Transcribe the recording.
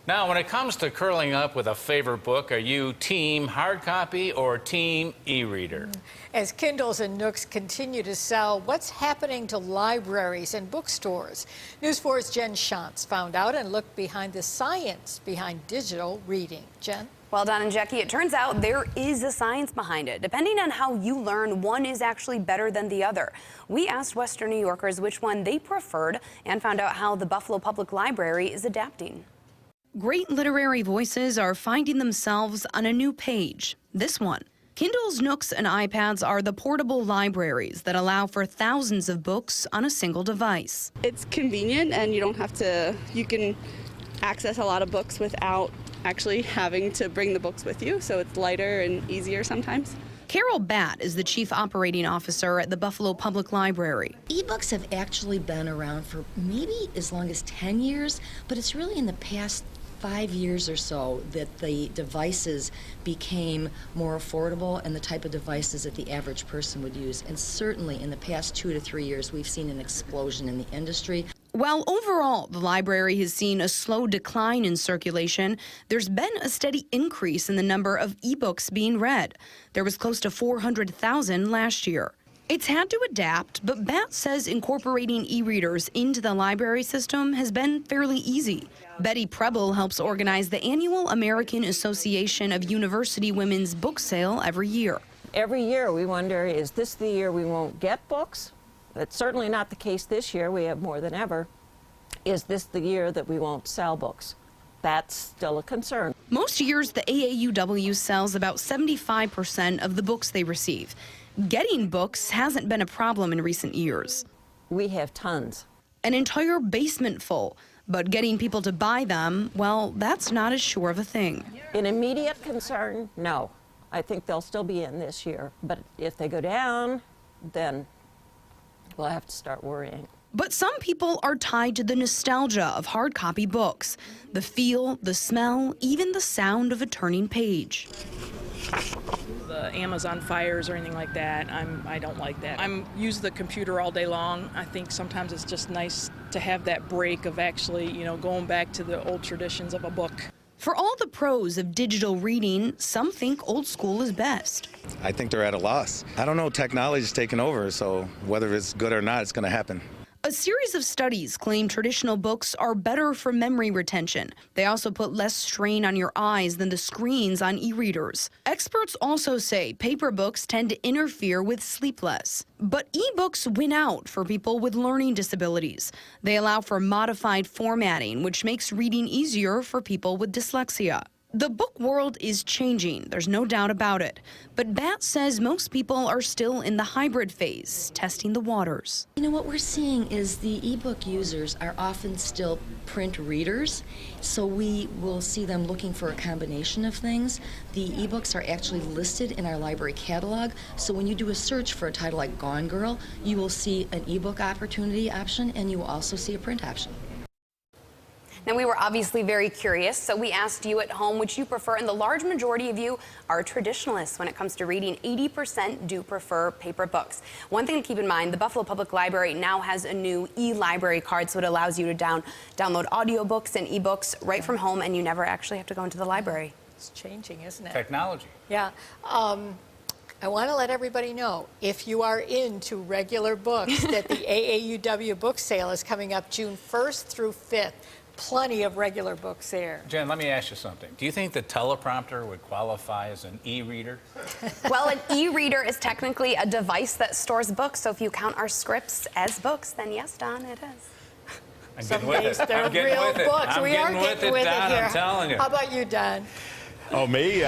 Now, when it comes to curling up with a favorite book, are you team hard copy or team e-reader? As Kindles and Nooks continue to sell, what's happening to libraries and bookstores? News 4's Jen Shantz found out and looked behind the science behind digital reading. Jen? Well, Don and Jackie, it turns out there is a science behind it. Depending on how you learn, one is actually better than the other. We asked Western New Yorkers which one they preferred and found out how the Buffalo Public Library is adapting. Great literary voices are finding themselves on a new page. This one. Kindles, Nooks, and iPads are the portable libraries that allow for thousands of books on a single device. It's convenient and you can access a lot of books without actually having to bring the books with you, so it's lighter and easier sometimes. Carol Batt is the chief operating officer at the Buffalo Public Library. E-books have actually been around for maybe as long as 10 years, but it's really in the past 5 years or so that the devices became more affordable and the type of devices that the average person would use. And certainly in the past 2 to 3 years, we've seen an explosion in the industry. While overall the library has seen a slow decline in circulation, there's been a steady increase in the number of e-books being read. There was close to 400,000 last year. It's had to adapt, but Batt says incorporating e-readers into the library system has been fairly easy. Betty Preble helps organize the annual American Association of University Women's book sale every year. Every year we wonder, is this the year we won't get books? That's certainly not the case this year. We have more than ever. Is this the year that we won't sell books? That's still a concern. Most years, the AAUW sells about 75% of the books they receive. Getting books hasn't been a problem in recent years. We have tons. An entire basement full, but getting people to buy them, well, that's not as sure of a thing. An immediate concern, no. I think they'll still be in this year, but if they go down, then we'll have to start worrying. But some people are tied to the nostalgia of hard copy books. The feel, the smell, even the sound of a turning page. The Amazon fires or anything like that, I don't like that. I'm use the computer all day long. I think sometimes it's just nice to have that break of actually, going back to the old traditions of a book. For all the pros of digital reading, some think old school is best. I think they're at a loss. I don't know, technology's taken over, so whether it's good or not, it's going to happen. A series of studies claim traditional books are better for memory retention. They also put less strain on your eyes than the screens on e-readers. Experts also say paper books tend to interfere with sleep less. But e-books win out for people with learning disabilities. They allow for modified formatting, which makes reading easier for people with dyslexia. The book world is changing, there's no doubt about it. But Batt says most people are still in the hybrid phase, testing the waters. You know, what we're seeing is the ebook users are often still print readers, so we will see them looking for a combination of things. The ebooks are actually listed in our library catalog, so when you do a search for a title like Gone Girl, you will see an ebook opportunity option, and you will also see a print option. Now, we were obviously very curious, so we asked you at home which you prefer, and the large majority of you are traditionalists when it comes to reading. 80% do prefer paper books. One thing to keep in mind, the Buffalo Public Library now has a new e-library card, so it allows you to download audiobooks and e-books right from home, and you never actually have to go into the library. It's changing, isn't it? Technology. Yeah. I want to let everybody know, if you are into regular books, that the AAUW book sale is coming up June 1st through 5th. Plenty of regular books there. Jen, let me ask you something. Do you think the teleprompter would qualify as an e-reader? Well, an e-reader is technically a device that stores books, so if you count our scripts as books, then yes, Don, it is. I'm getting with it. They're I'm getting real with it. books. I'm We are getting with getting with it Don, here. I'm telling you. How about you, Don? Oh, me?